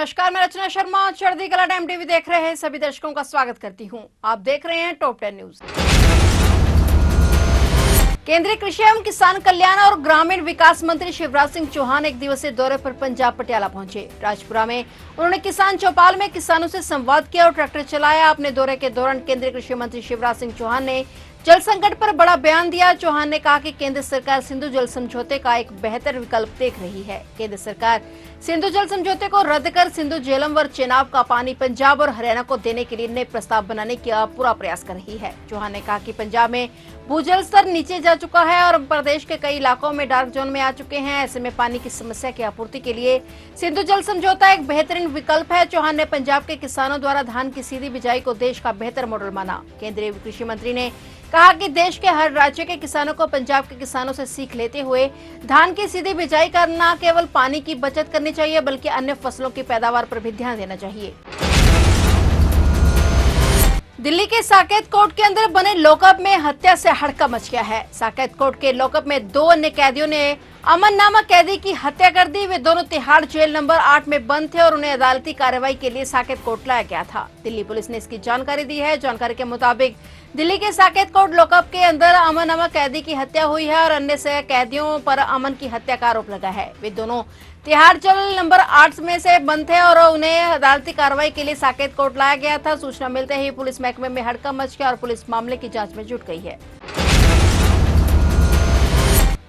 नमस्कार, मैं रचना शर्मा। चढ़ती कला टाइम टीवी देख रहे हैं सभी दर्शकों का स्वागत करती हूं। आप देख रहे हैं टॉप 10 न्यूज। केंद्रीय कृषि एवं किसान कल्याण और ग्रामीण विकास मंत्री शिवराज सिंह चौहान एक दिवसीय दौरे पर पंजाब पटियाला पहुंचे। राजपुरा में उन्होंने किसान चौपाल में किसानों से संवाद किया और ट्रैक्टर चलाया। अपने दौरे के दौरान केंद्रीय कृषि मंत्री शिवराज सिंह चौहान ने जल संकट पर बड़ा बयान दिया। चौहान ने कहा कि केंद्र सरकार सिंधु जल समझौते का एक बेहतर विकल्प देख रही है। केंद्र सरकार सिंधु जल समझौते को रद्द कर सिंधु झेलम व चेनाब का पानी पंजाब और हरियाणा को देने के लिए नए प्रस्ताव बनाने का पूरा प्रयास कर रही है। चौहान ने कहा कि पंजाब में भूजल स्तर नीचे जा चुका है और प्रदेश के कई इलाकों में डार्क जोन में आ चुके हैं। ऐसे में पानी की समस्या की आपूर्ति के लिए सिंधु जल समझौता एक बेहतरीन विकल्प है। चौहान ने पंजाब के किसानों द्वारा धान की सीधी बिजाई को देश का बेहतर मॉडल माना। केंद्रीय कृषि मंत्री ने कहा कि देश के हर राज्य के किसानों को पंजाब के किसानों से सीख लेते हुए धान की सीधी बिजाई कर न केवल पानी की बचत करनी चाहिए बल्कि अन्य फसलों की पैदावार पर भी ध्यान देना चाहिए। दिल्ली के साकेत कोर्ट के अंदर बने लॉकअप में हत्या से हड़कंप मच गया है। साकेत कोर्ट के लॉकअप में दो अन्य कैदियों ने अमन नामक कैदी की हत्या कर दी। वे दोनों तिहाड़ जेल नंबर 8 में बंद थे और उन्हें अदालती कार्रवाई के लिए साकेत कोर्ट लाया गया था। दिल्ली पुलिस ने इसकी जानकारी दी है। जानकारी के मुताबिक दिल्ली के साकेत कोर्ट लॉकअप के अंदर अमन नामक कैदी की हत्या हुई है और अन्य से कैदियों पर अमन की हत्या का आरोप लगा है। वे दोनों तिहाड़ जेल नंबर 8 में से बंद थे और उन्हें अदालती कार्रवाई के लिए साकेत कोर्ट लाया गया था। सूचना मिलते ही पुलिस महकमे में हड़कंप मच गया और पुलिस मामले की जांच में जुट गई है।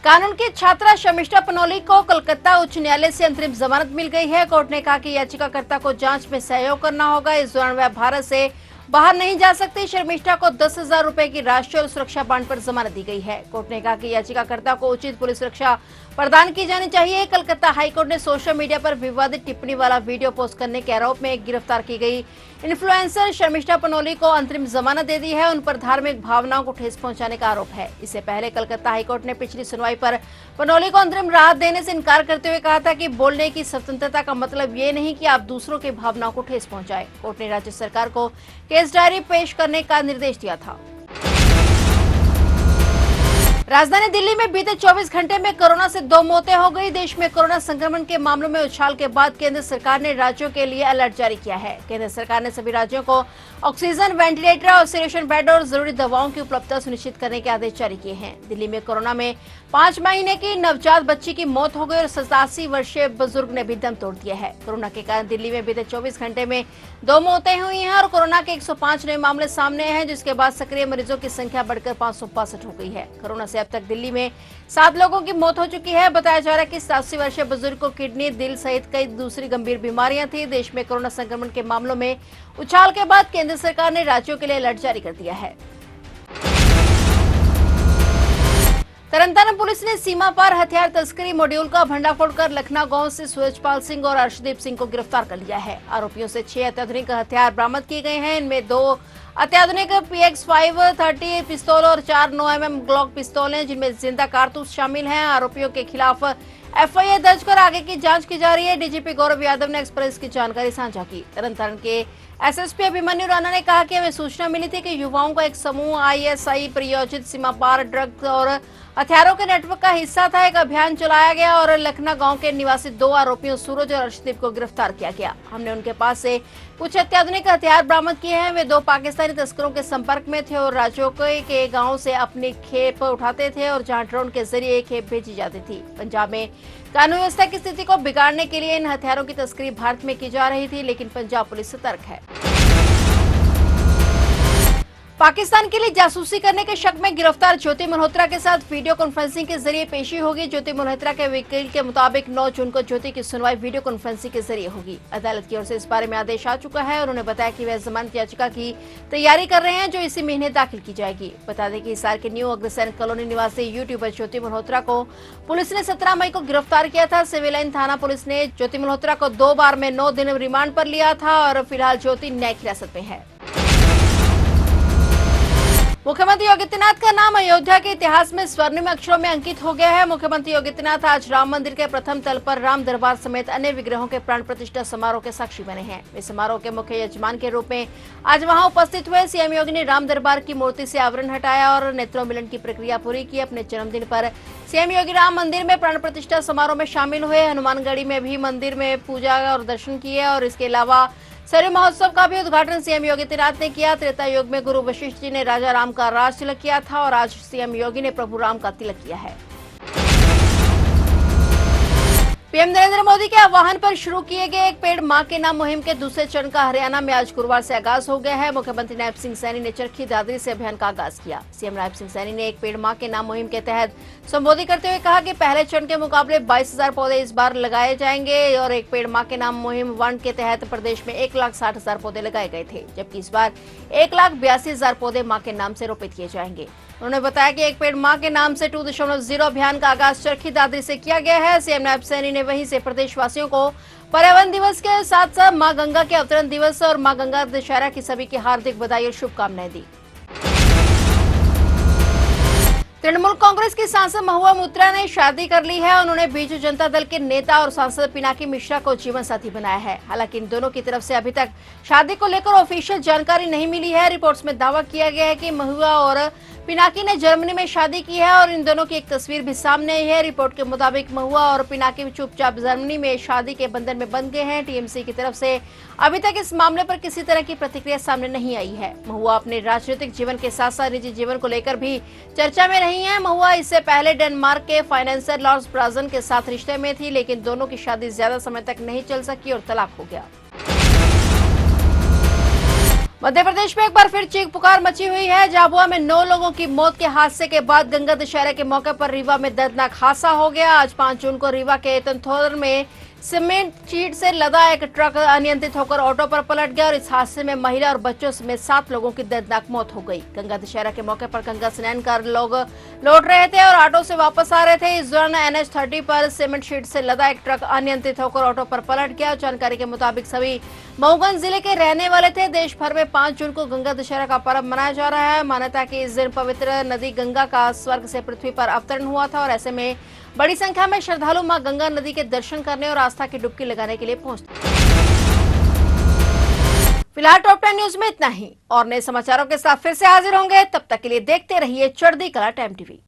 कानून की छात्रा शर्मिष्ठा पनोली को कलकत्ता उच्च न्यायालय से अंतरिम जमानत मिल गई है। कोर्ट ने कहा कि याचिकाकर्ता को जांच में सहयोग करना होगा। इस दौरान वह भारत से बाहर नहीं जा सकती। शर्मिष्ठा को 10,000 रुपए की राष्ट्रीय सुरक्षा बांड पर जमानत दी गई है। कोर्ट ने कहा कि याचिकाकर्ता को उचित पुलिस सुरक्षा प्रदान की जानी चाहिए। कलकत्ता हाईकोर्ट ने सोशल मीडिया पर विवादित टिप्पणी वाला वीडियो पोस्ट करने के आरोप में गिरफ्तार की गई इन्फ्लुएंसर शर्मिष्ठा पनोली को अंतरिम जमानत दे दी है। उन पर धार्मिक भावनाओं को ठेस पहुंचाने का आरोप है। इससे पहले कलकत्ता हाईकोर्ट ने पिछली सुनवाई पर पनोली को अंतरिम राहत देने से इनकार करते हुए कहा था कि बोलने की स्वतंत्रता का मतलब ये नहीं कि आप दूसरों की भावनाओं को ठेस पहुंचाएं। कोर्ट ने राज्य सरकार को केस डायरी पेश करने का निर्देश दिया था। राजधानी दिल्ली में बीते 24 घंटे में कोरोना से 2 मौतें हो गई। देश में कोरोना संक्रमण के मामलों में उछाल के बाद केंद्र सरकार ने राज्यों के लिए अलर्ट जारी किया है। केंद्र सरकार ने सभी राज्यों को ऑक्सीजन, वेंटिलेटर, ऑक्सीजन बेड और जरूरी दवाओं की उपलब्धता सुनिश्चित करने के आदेश जारी किए हैं। दिल्ली में कोरोना में 5 महीने की नवजात बच्ची की मौत हो गई और 87 वर्षीय बुजुर्ग ने भी दम तोड़ दिया है। कोरोना के कारण दिल्ली में बीते 24 घंटे में 2 मौतें हुई हैं और कोरोना के 105 नए मामले सामने हैं, जिसके बाद सक्रिय मरीजों की संख्या बढ़कर 562 हो गई है। कोरोना से अब तक दिल्ली में 7 लोगों की मौत हो चुकी है। बताया जा रहा है कि 87 वर्षीय बुजुर्ग को किडनी, दिल सहित कई दूसरी गंभीर बीमारियां थी। देश में कोरोना संक्रमण के मामलों में उछाल के बाद केंद्र सरकार ने राज्यों के लिए अलर्ट जारी कर दिया है। तरनतारण पुलिस ने सीमा पार हथियार तस्करी मॉड्यूल का भंडाफोड़ कर लखनऊ गांव से सूरजपाल सिंह और अर्शदीप सिंह को गिरफ्तार कर लिया है। आरोपियों से 6 अत्याधुनिक हथियार बरामद किए गए हैं। इनमें 2 अत्याधुनिक PX-530 पिस्तौल और 4 9mm ग्लॉक पिस्तौल हैं, जिनमें जिंदा कारतूस शामिल हैं। आरोपियों के खिलाफ FIR दर्ज कर आगे की जांच की जा रही है। डीजीपी गौरव यादव ने एक्सप्रेस की जानकारी साझा की। तरनतारण के SSP अभिमन्यु राणा ने कहा कि हमें सूचना मिली थी कि युवाओं का एक समूह ISI प्रायोजित सीमा पार ड्रग्स और हथियारों के नेटवर्क का हिस्सा था। एक अभियान चलाया गया और लखनऊ गांव के निवासी 2 आरोपियों सूरज और अर्शदीप को गिरफ्तार किया गया। हमने उनके पास से कुछ अत्याधुनिक हथियार बरामद किए हैं। वे 2 पाकिस्तानी तस्करों के संपर्क में थे और राज्यों के गांव से अपनी खेप उठाते थे और जहां ड्रोन के जरिए खेप भेजी जाती थी। पंजाब में कानून व्यवस्था की स्थिति को बिगाड़ने के लिए इन हथियारों की तस्करी भारत में की जा रही थी, लेकिन पंजाब पुलिस सतर्क है। पाकिस्तान के लिए जासूसी करने के शक में गिरफ्तार ज्योति मल्होत्रा के साथ वीडियो कॉन्फ्रेंसिंग के जरिए पेशी होगी। ज्योति मल्होत्रा के वकील के मुताबिक 9 जून को ज्योति की सुनवाई वीडियो कॉन्फ्रेंसिंग के जरिए होगी। अदालत की ओर से इस बारे में आदेश आ चुका है और उन्होंने बताया कि वह जमानत याचिका की तैयारी कर रहे हैं, जो इसी महीने दाखिल की जाएगी। बता दें कि हिसार के न्यू अग्रसेन कॉलोनी निवासी यूट्यूबर ज्योति मल्होत्रा को पुलिस ने 17 मई को गिरफ्तार किया था। सिविल लाइन थाना पुलिस ने ज्योति मल्होत्रा को 2 बार में 9 दिन रिमांड पर लिया था और फिलहाल ज्योति न्यायिक हिरासत में है। मुख्यमंत्री योगी आदित्यनाथ का नाम अयोध्या के इतिहास में स्वर्णिम अक्षरों में अंकित हो गया है। मुख्यमंत्री योगी आदित्यनाथ आज राम मंदिर के प्रथम तल पर राम दरबार समेत अन्य विग्रहों के प्राण प्रतिष्ठा समारोह के साक्षी बने हैं। इस समारोह के मुख्य यजमान के रूप में आज वहां उपस्थित हुए सीएम योगी ने राम दरबार की मूर्ति से आवरण हटाया और नेत्रों मिलन की प्रक्रिया पूरी की। अपने जन्मदिन पर सीएम योगी राम मंदिर में प्राण प्रतिष्ठा समारोह में शामिल हुए। हनुमानगढ़ी में भी मंदिर में पूजा और दर्शन किए और इसके अलावा सरयू महोत्सव का भी उद्घाटन सीएम योगी आदित्यनाथ ने किया। त्रेता युग में गुरु वशिष्ठ जी ने राजा राम का राज तिलक किया था और आज सीएम योगी ने प्रभु राम का तिलक किया है। पीएम नरेंद्र मोदी के आह्वान पर शुरू किए गए एक पेड़ मां के नाम मुहिम के दूसरे चरण का हरियाणा में आज गुरुवार से आगाज हो गया है। मुख्यमंत्री नायब सिंह सैनी ने चरखी दादरी से अभियान का आगाज किया। सीएम नायब सिंह सैनी ने एक पेड़ मां के नाम मुहिम के तहत संबोधित करते हुए कहा कि पहले चरण के मुकाबले 22,000 पौधे इस बार लगाए जाएंगे और एक पेड़ मां के नाम मुहिम 1 के तहत प्रदेश में 1,60,000 पौधे लगाए गए थे, जबकि इस बार 1,82,000 पौधे मां के नाम से रोपित किए जाएंगे। उन्होंने बताया कि एक पेड़ मां के नाम से 2.0 अभियान का आगाज चरखी दादरी से किया गया है। सीएम नायब सैनी ने वहीं से प्रदेशवासियों को पर्यावरण दिवस के साथ साथ मां गंगा के अवतरण दिवस और मां गंगा दशहरा की सभी की हार्दिक बधाई और शुभकामनाएं दी। तृणमूल कांग्रेस की सांसद महुआ मोइत्रा ने शादी कर ली है। उन्होंने बीजू जनता दल के नेता और सांसद पिनाकी मिश्रा को जीवन साथी बनाया है। हालांकि इन दोनों की तरफ से अभी तक शादी को लेकर ऑफिशियल जानकारी नहीं मिली है। रिपोर्ट्स में दावा किया गया है कि महुआ और पिनाकी ने जर्मनी में शादी की है और इन दोनों की एक तस्वीर भी सामने आई है। रिपोर्ट के मुताबिक महुआ और पिनाकी चुपचाप जर्मनी में शादी के बंधन में बंध गए हैं। टीएमसी की तरफ से अभी तक इस मामले पर किसी तरह की प्रतिक्रिया सामने नहीं आई है। महुआ अपने राजनीतिक जीवन के साथ साथ निजी जीवन को लेकर भी चर्चा में रही है। महुआ इससे पहले डेनमार्क के फाइनेंसर लॉर्स ब्राजन के साथ रिश्ते में थी, लेकिन दोनों की शादी ज्यादा समय तक नहीं चल सकी और तलाक हो गया। मध्य प्रदेश में एक बार फिर चीख पुकार मची हुई है। झाबुआ में 9 लोगों की मौत के हादसे के बाद गंगा दशहरे के मौके पर रीवा में दर्दनाक हादसा हो गया। आज 5 जून को रीवा के तंथौर में सीमेंट शीट से लदा एक ट्रक अनियंत्रित होकर ऑटो पर पलट गया और इस हादसे में महिला और बच्चों समेत 7 लोगों की दर्दनाक मौत हो गई। गंगा दशहरा के मौके पर गंगा स्नान कर लोग लौट रहे थे और ऑटो से वापस आ रहे थे। इस दौरान NH30 पर सीमेंट शीट से लदा एक ट्रक अनियंत्रित होकर ऑटो पर पलट गया। जानकारी के मुताबिक सभी मऊगंज जिले के रहने वाले थे। देश भर में 5 जून को गंगा दशहरा का पर्व मनाया जा रहा है। मान्यता है कि इस दिन पवित्र नदी गंगा का स्वर्ग से पृथ्वी पर अवतरण हुआ था और ऐसे में बड़ी संख्या में श्रद्धालु मां गंगा नदी के दर्शन करने और आस्था की डुबकी लगाने के लिए पहुंचते। फिलहाल टॉप 10 न्यूज में इतना ही और नए समाचारों के साथ फिर से हाजिर होंगे। तब तक के लिए देखते रहिए चढ़ती कला टाइम टीवी।